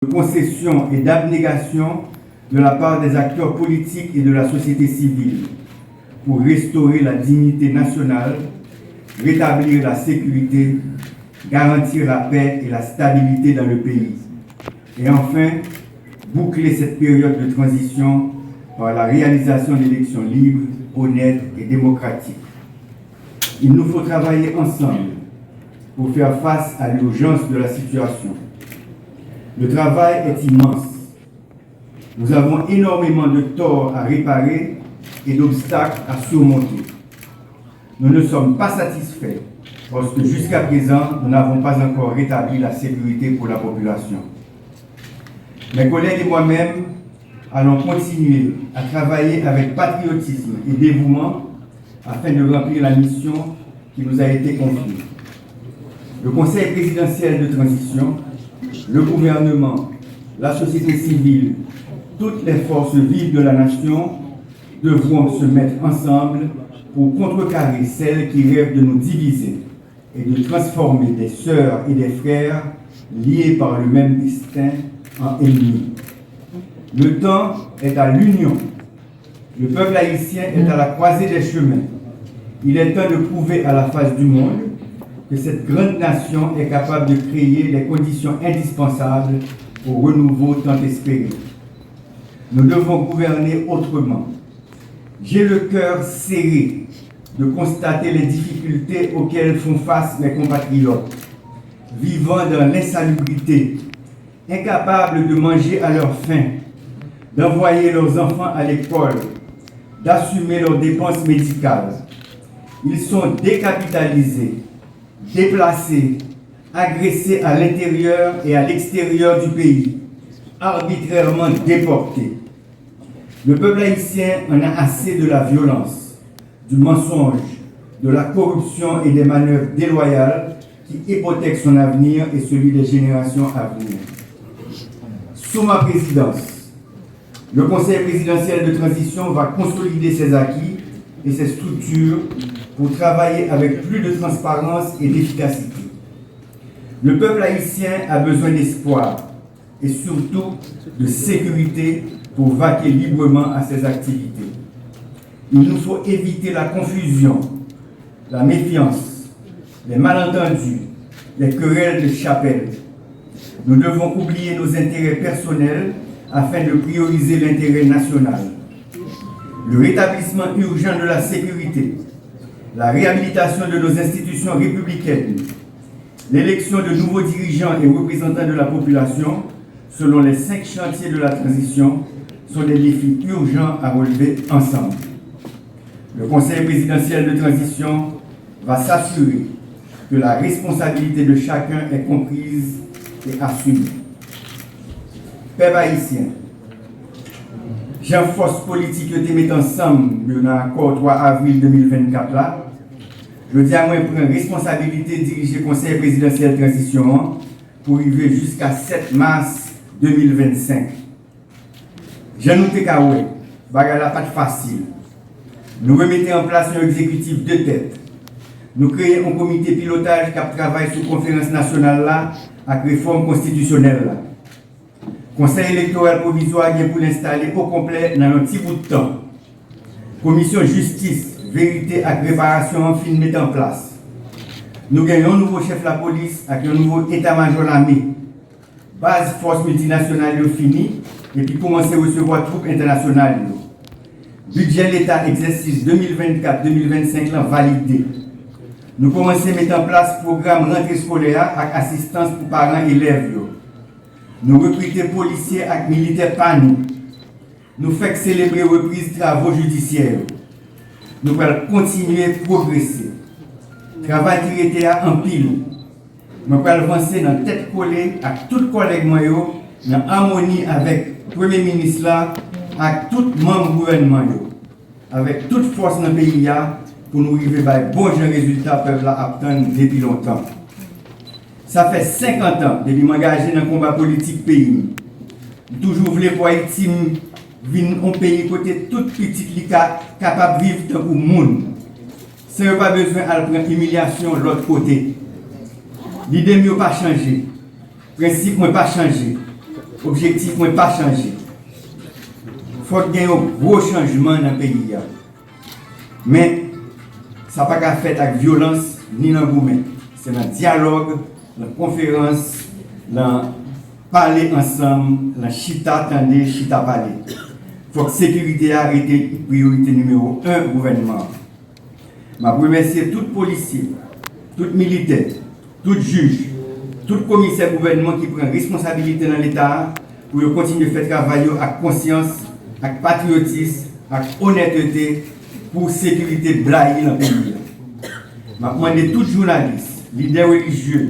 de concession et d'abnégation de la part des acteurs politiques et de la société civile pour restaurer la dignité nationale, rétablir la sécurité, garantir la paix et la stabilité dans le pays. Et enfin, boucler cette période de transition par la réalisation d'élections libres, honnêtes et démocratiques. Il nous faut travailler ensemble pour faire face à l'urgence de la situation. Le travail est immense. Nous avons énormément de torts à réparer et d'obstacles à surmonter. Nous ne sommes pas satisfaits parce que jusqu'à présent, nous n'avons pas encore rétabli la sécurité pour la population. Mes collègues et moi-même allons continuer à travailler avec patriotisme et dévouement afin de remplir la mission qui nous a été confiée. Le Conseil présidentiel de transition, le gouvernement, la société civile, toutes les forces vives de la nation devront se mettre ensemble pour contrecarrer celles qui rêvent de nous diviser et de transformer des sœurs et des frères liés par le même destin en ennemis. Le temps est à l'union. Le peuple haïtien est à la croisée des chemins. Il est temps de prouver à la face du monde que cette grande nation est capable de créer les conditions indispensables au renouveau tant espéré. Nous devons gouverner autrement. J'ai le cœur serré de constater les difficultés auxquelles font face mes compatriotes, vivant dans l'insalubrité, incapables de manger à leur faim, d'envoyer leurs enfants à l'école, d'assumer leurs dépenses médicales. Ils sont décapitalisés, déplacés, agressés à l'intérieur et à l'extérieur du pays, arbitrairement déportés. Le peuple haïtien en a assez de la violence, du mensonge, de la corruption et des manœuvres déloyales qui hypothèquent son avenir et celui des générations à venir. Sous ma présidence, le Conseil présidentiel de transition va consolider ses acquis et ses structures pour travailler avec plus de transparence et d'efficacité. Le peuple haïtien a besoin d'espoir et surtout de sécurité pour vaquer librement à ses activités. Il nous faut éviter la confusion, la méfiance, les malentendus, les querelles de chapelle. Nous devons oublier nos intérêts personnels afin de prioriser l'intérêt national. Le rétablissement urgent de la sécurité, la réhabilitation de nos institutions républicaines, l'élection de nouveaux dirigeants et représentants de la population, selon les 5 chantiers de la transition, sont des défis urgents à relever ensemble. Le Conseil présidentiel de transition va s'assurer que la responsabilité de chacun est comprise et assumée. Peuple haïtien, j'ai une force politique qui met ensemble dans l'accord 3 avril 2024 là. Je dis à moi prendre responsabilité de diriger le Conseil présidentiel de transition pour arriver jusqu'à 7 mars 2025. J'ai noté qu'à ouais, bagarre pas facile. Nous remettons en place un exécutif de tête. Nous créons un comité pilotage qui travaille sur la conférence nationale là, avec réforme constitutionnelle là. Conseil électoral provisoire vient pour l'installer au complet dans un petit bout de temps. Commission justice, vérité et préparation fin mettre en place. Nous gagnons un nouveau chef de la police avec un nouveau état-major l'armée. Base force multinationale fini et puis commencer à recevoir troupes internationales. Budget l'État exercice 2024-2025 validé. Nous commençons à mettre en place programme rentrée scolaire avec assistance pour parents et élèves. Nous recrutons policiers et militaires par nous. Nous faisons célébrer reprise de travaux judiciaires. Nous allons continuer à progresser. Travail qui était en pile. Nous allons avancer dans la tête collée avec tous les collègues dans harmonie avec le Premier ministre là, avec tous les membres du gouvernement, avec toute force dans le pays pour nous arriver à de bons résultats peuvent attendre depuis longtemps. Ça fait 50 ans depuis m'engager dans le combat politique pays. Toujours voulu pour Haïti venir un pays côté tout petit qui capable de vivre dans le monde. Sans pas besoin de prendre humiliation de l'autre côté. L'idée n'a pas changé. Le principe n'a pas changé. Objectif n'est pas changé. Il faut qu'il y ait un gros changement dans le pays. Mais ça n'a pas qu'à faire avec violence ni dans le gourmet. C'est dans le dialogue, dans la conférence, dans parler ensemble, dans chita tendre, chita parler. Il faut que la sécurité arrête priorité numéro 1 gouvernement. Je remercie tout policier, tout militaire, tout juge, tout commissaire gouvernement qui prend responsabilité dans l'État pour continuer de faire travail avec conscience, avec patriotisme, avec honnêteté pour la sécurité blaye dans le pays. Je demande à tous les journalistes, leaders religieux,